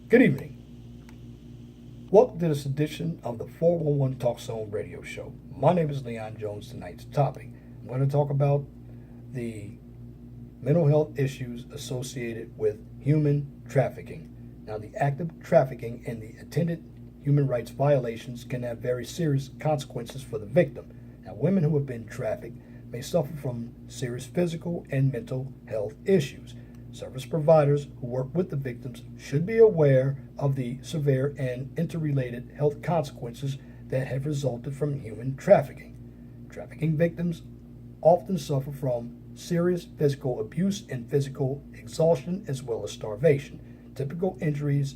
Good evening. Welcome to this edition of the 411 Talk Zone radio show. My name is Leon Jones. Tonight's topic, I'm going to talk about the mental health issues associated with human trafficking. Now, the act of trafficking and the attendant human rights violations can have very serious consequences for the victim. Now, women who have been trafficked may suffer from serious physical and mental health issues. Service providers who work with the victims should be aware of the severe and interrelated health consequences that have resulted from human trafficking. Trafficking victims often suffer from serious physical abuse and physical exhaustion as well as starvation. Typical injuries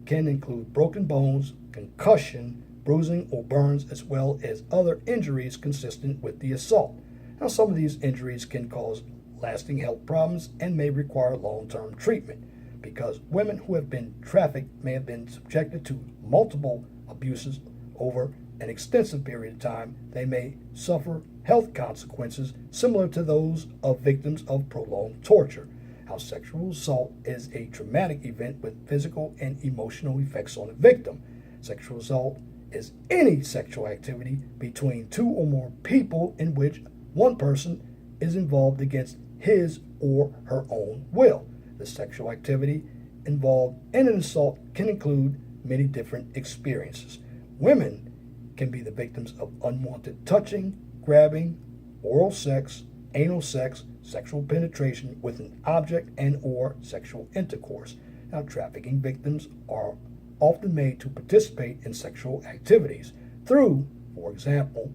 can include broken bones, concussion, bruising or burns, as well as other injuries consistent with the assault. Now, some of these injuries can cause lasting health problems and may require long-term treatment. Because women who have been trafficked may have been subjected to multiple abuses over an extensive period of time, they may suffer health consequences similar to those of victims of prolonged torture. How sexual assault is a traumatic event with physical and emotional effects on the victim. Sexual assault is any sexual activity between two or more people in which one person is involved against his or her own will. The sexual activity involved in an assault can include many different experiences. Women can be the victims of unwanted touching, grabbing, oral sex, anal sex, sexual penetration with an object, and or sexual intercourse. Now, trafficking victims are often made to participate in sexual activities through, for example,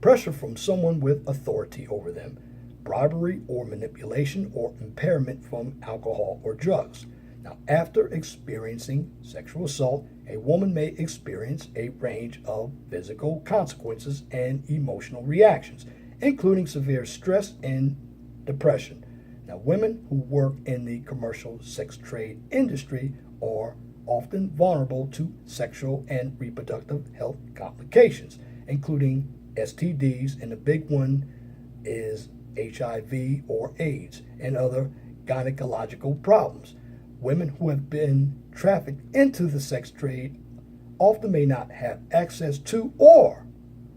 pressure from someone with authority over them, bribery or manipulation, or impairment from alcohol or drugs. Now, after experiencing sexual assault, a woman may experience a range of physical consequences and emotional reactions, including severe stress and depression. Now, women who work in the commercial sex trade industry are often vulnerable to sexual and reproductive health complications, including STDs, and the big one is HIV or AIDS, and other gynecological problems. Women who have been trafficked into the sex trade often may not have access to or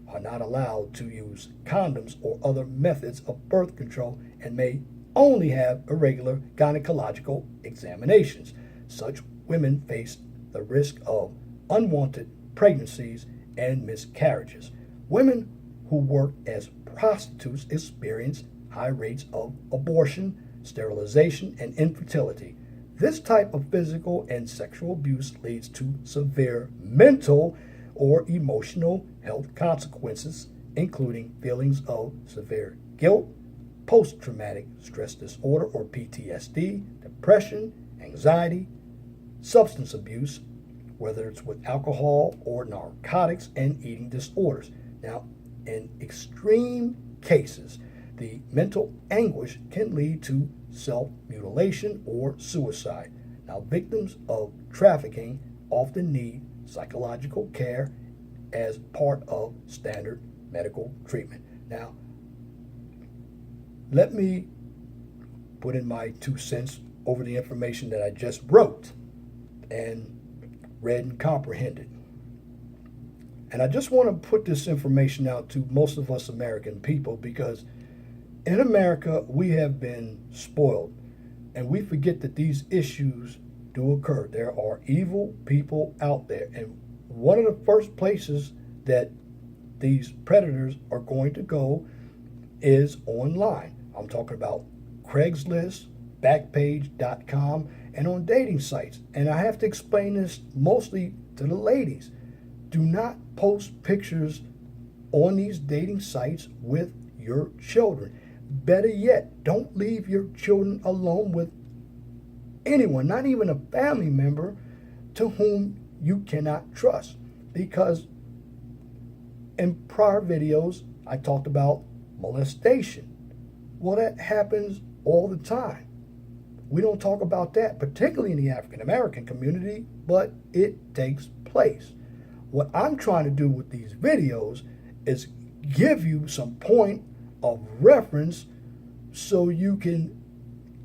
are not allowed to use condoms or other methods of birth control and may only have irregular gynecological examinations. Such women face the risk of unwanted pregnancies and miscarriages. Women who work as prostitutes experience high rates of abortion, sterilization, and infertility. This type of physical and sexual abuse leads to severe mental or emotional health consequences, including feelings of severe guilt, post-traumatic stress disorder or PTSD, depression, anxiety, substance abuse, whether it's with alcohol or narcotics, and eating disorders. Now, in extreme cases, the mental anguish can lead to self-mutilation or suicide. Now, victims of trafficking often need psychological care as part of standard medical treatment. Now, let me put in my 2 cents over the information that I just wrote and read and comprehended. And I just want to put this information out to most of us American people, because in America we have been spoiled and we forget that these issues do occur. There are evil people out there, and one of the first places that these predators are going to go is online. I'm talking about Craigslist, Backpage.com, and on dating sites. And I have to explain this mostly to the ladies. Do not post pictures on these dating sites with your children. Better yet, don't leave your children alone with anyone, not even a family member to whom you cannot trust. Because in prior videos, I talked about molestation. Well, that happens all the time. We don't talk about that, particularly in the African American community, but it takes place. What I'm trying to do with these videos is give you some point of reference so you can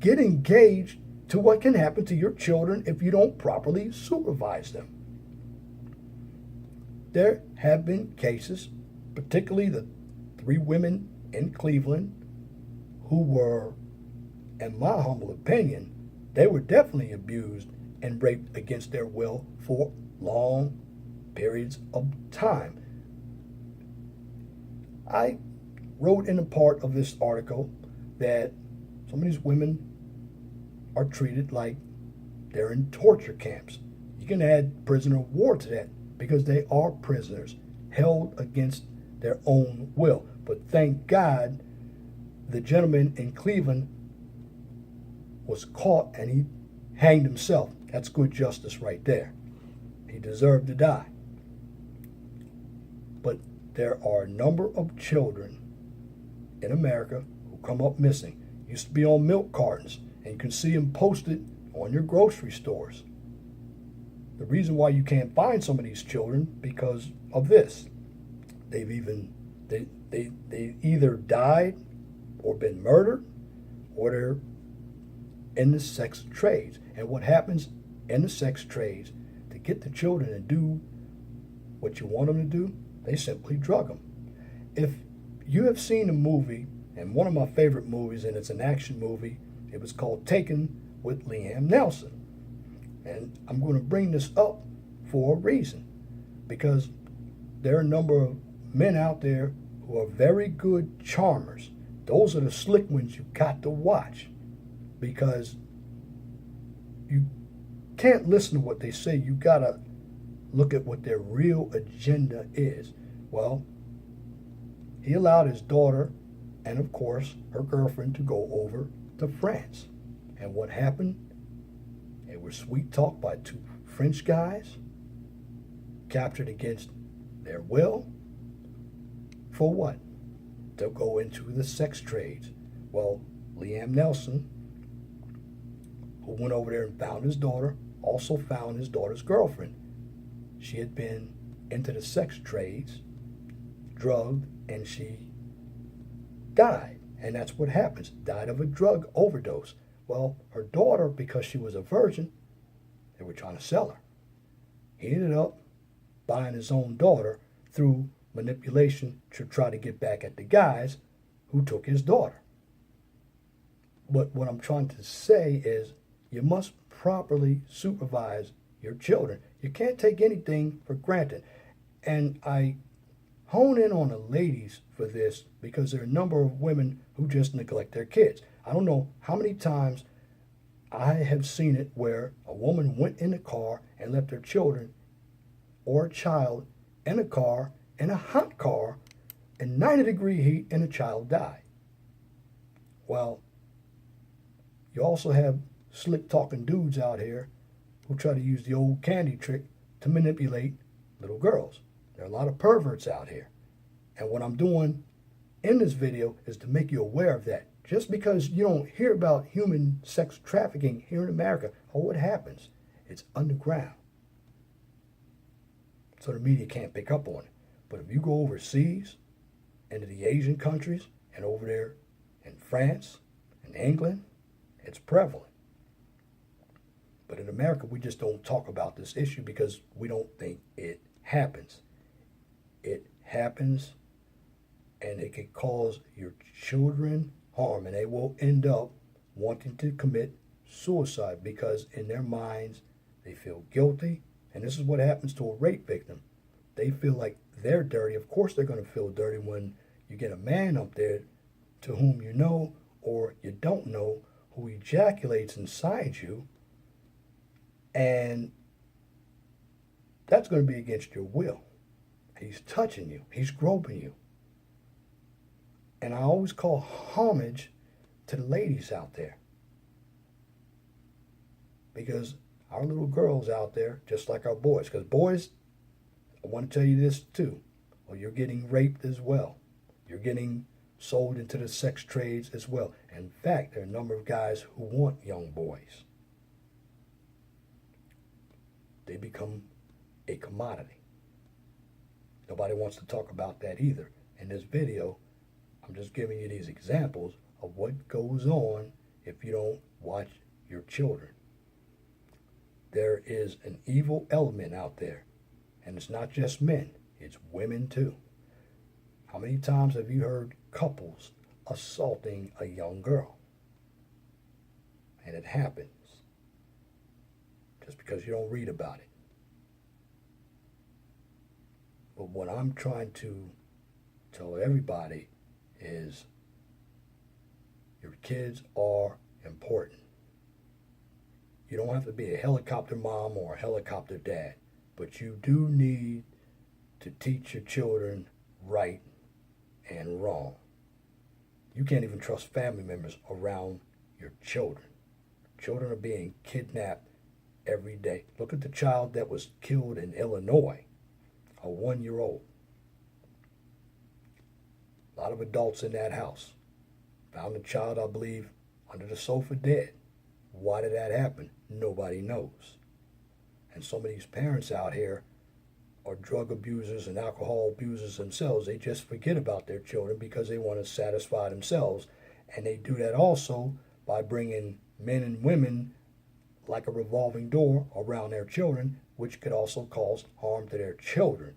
get engaged to what can happen to your children if you don't properly supervise them. There have been cases, particularly the 3 women in Cleveland who were, in my humble opinion, they were definitely abused and raped against their will for long periods of time. I wrote in a part of this article that some of these women are treated like they're in torture camps. You can add prisoner of war to that because they are prisoners held against their own will. But thank God the gentleman in Cleveland was caught and he hanged himself. That's good justice right there. He deserved to die. But there are a number of children in America who come up missing. Used to be on milk cartons, and you can see them posted on your grocery stores. The reason why you can't find some of these children because of this. They either died or been murdered, or they're in the sex trades. And what happens in the sex trades, to get the children to do what you want them to do, they simply drug them. If you have seen a movie, and one of my favorite movies, and it's an action movie, it was called Taken with Liam Neeson. And I'm going to bring this up for a reason, because there are a number of men out there who are very good charmers. Those are the slick ones you got to watch, because you can't listen to what they say. You got to look at what their real agenda is. Well, he allowed his daughter and, of course, her girlfriend to go over to France. And what happened? They were sweet talked by 2 French guys, captured against their will. For what? To go into the sex trades. Well, Liam Neeson, who went over there and found his daughter, also found his daughter's girlfriend. She had been into the sex trades, drugged, and she died. And that's what happens. Died of a drug overdose. Well, her daughter, because she was a virgin, they were trying to sell her. He ended up buying his own daughter through manipulation to try to get back at the guys who took his daughter. But what I'm trying to say is you must properly supervise your children. You can't take anything for granted. And I hone in on the ladies for this because there are a number of women who just neglect their kids. I don't know how many times I have seen it where a woman went in the car and left her children or a child in a car, in a hot car, in 90-degree heat, and the child died. Well, you also have slick-talking dudes out here who try to use the old candy trick to manipulate little girls. There are a lot of perverts out here. And what I'm doing in this video is to make you aware of that. Just because you don't hear about human sex trafficking here in America, what happens? It's underground. So the media can't pick up on it. But if you go overseas, into the Asian countries, and over there in France and England, it's prevalent. But in America, we just don't talk about this issue because we don't think it happens. It happens, and it can cause your children harm, and they will end up wanting to commit suicide because in their minds they feel guilty. And this is what happens to a rape victim. They feel like they're dirty. Of course they're going to feel dirty when you get a man up there to whom you know or you don't know who ejaculates inside you, and that's going to be against your will. He's touching you. He's groping you. And I always call homage to the ladies out there, because our little girls out there, just like our boys, because boys, I want to tell you this too, well, you're getting raped as well. You're getting sold into the sex trades as well. In fact, there are a number of guys who want young boys. They become a commodity. Nobody wants to talk about that either. In this video, I'm just giving you these examples of what goes on if you don't watch your children. There is an evil element out there, and it's not just men, it's women too. How many times have you heard couples assaulting a young girl? And it happens just because you don't read about it. But what I'm trying to tell everybody is your kids are important. You don't have to be a helicopter mom or a helicopter dad, but you do need to teach your children right and wrong. You can't even trust family members around your children. Children are being kidnapped every day. Look at the child that was killed in Illinois, a 1-year-old. A lot of adults in that house. Found the child, I believe, under the sofa dead. Why did that happen? Nobody knows. And some of these parents out here are drug abusers and alcohol abusers themselves. They just forget about their children because they want to satisfy themselves. And they do that also by bringing men and women like a revolving door around their children, which could also cause harm to their children.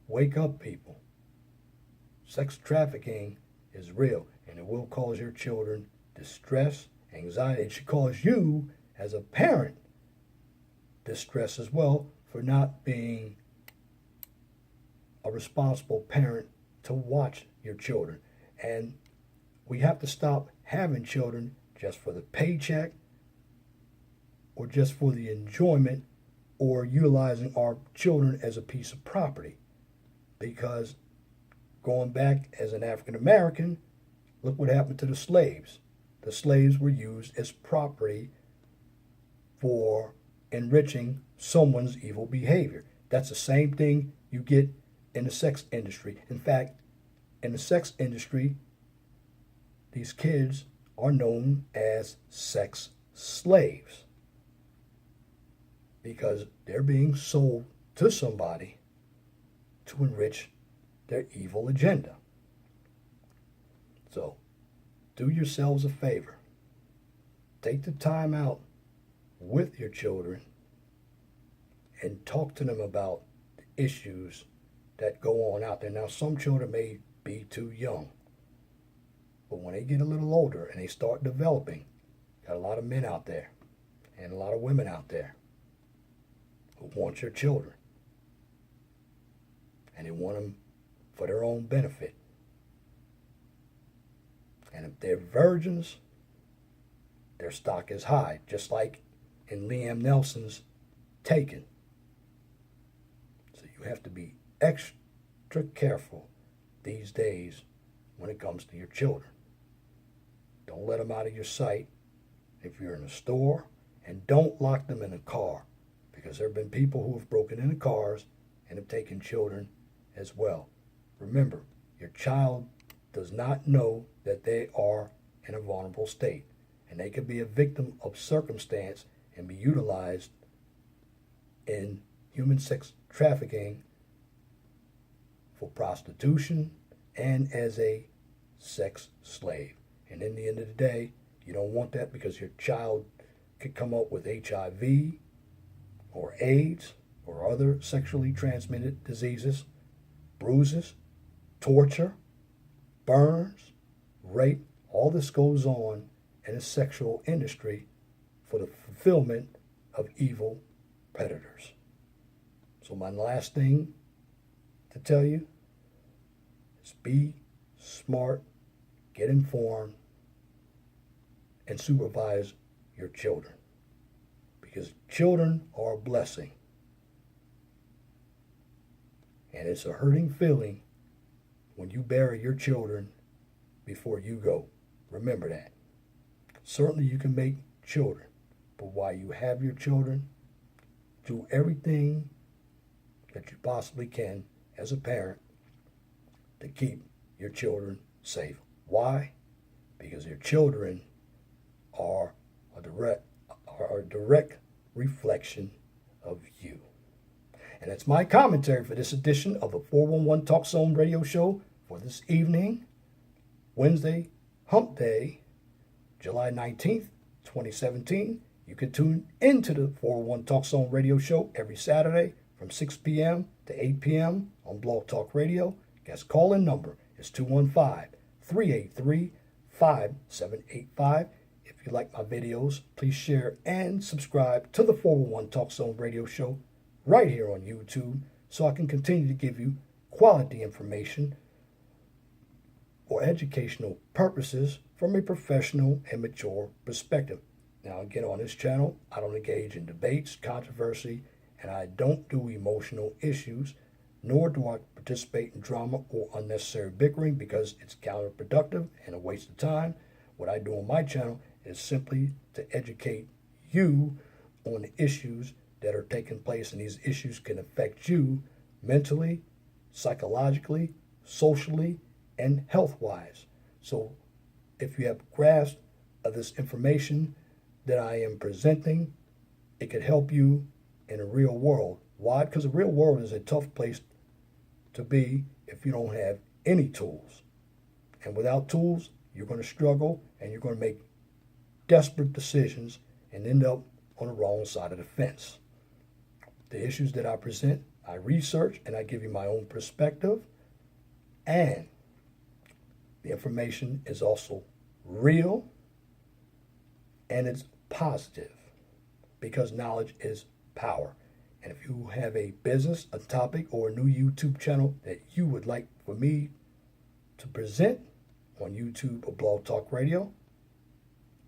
Wake up, people. Sex trafficking is real, and it will cause your children distress, anxiety. It should cause you, as a parent, distress as well for not being a responsible parent to watch your children. And we have to stop having children just for the paycheck or just for the enjoyment or utilizing our children as a piece of property. Because going back as an African American, look what happened to the slaves. The slaves were used as property for enriching someone's evil behavior. That's the same thing you get in the sex industry. In fact, in the sex industry, these kids are known as sex slaves because they're being sold to somebody to enrich their evil agenda. So, do yourselves a favor. Take the time out with your children and talk to them about the issues that go on out there. Now, some children may be too young, but when they get a little older and they start developing, got a lot of men out there and a lot of women out there who want your children. And they want them for their own benefit. And if they're virgins, their stock is high, just like in Liam Nelson's Taken. So you have to be extra careful these days when it comes to your children. Don't let them out of your sight if you're in a store, and don't lock them in a car, because there have been people who have broken into cars and have taken children as well. Remember, your child does not know that they are in a vulnerable state, and they could be a victim of circumstance and be utilized in human sex trafficking for prostitution and as a sex slave. And in the end of the day, you don't want that, because your child could come up with HIV or AIDS or other sexually transmitted diseases, bruises, torture, burns, rape. All this goes on in the sexual industry for the fulfillment of evil predators. So my last thing to tell you is be smart, get informed, and supervise your children. Because children are a blessing. And it's a hurting feeling when you bury your children before you go. Remember that. Certainly you can make children, but while you have your children, do everything that you possibly can as a parent to keep your children safe. Why? Because your children are a direct reflection of you. And that's my commentary for this edition of the 411 Talk Zone radio show for this evening, Wednesday, Hump Day, July 19th, 2017. You can tune into the 401 Talk Zone radio show every Saturday from 6 p.m. to 8 p.m. on Blog Talk Radio. Guest call-in number is 215-383-5785. If you like my videos, please share and subscribe to the 401 Talk Zone radio show right here on YouTube so I can continue to give you quality information for educational purposes from a professional and mature perspective. Now, again, on this channel, I don't engage in debates, controversy, and I don't do emotional issues, nor do I participate in drama or unnecessary bickering because it's counterproductive and a waste of time. What I do on my channel is simply to educate you on the issues that are taking place, and these issues can affect you mentally, psychologically, socially, and health-wise. So if you have grasp of this information that I am presenting, it could help you in a real world. Why? Because the real world is a tough place to be if you don't have any tools. And without tools, you're going to struggle and you're going to make desperate decisions and end up on the wrong side of the fence. The issues that I present, I research and I give you my own perspective, and the information is also real and it's positive because knowledge is power. And if you have a business, a topic, or a new YouTube channel that you would like for me to present on YouTube or Blog Talk Radio,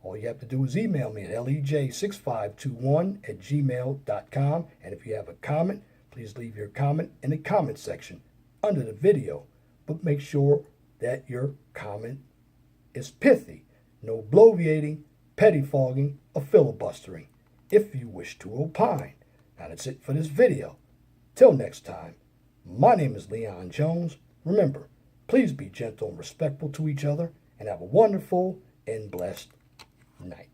all you have to do is email me at lej6521@gmail.com. And if you have a comment, please leave your comment in the comment section under the video. But make sure that your comment is pithy. No bloviating, pettifogging, or filibustering if you wish to opine. Now that's it for this video. Till next time, my name is Leon Jones. Remember, please be gentle and respectful to each other and have a wonderful and blessed night.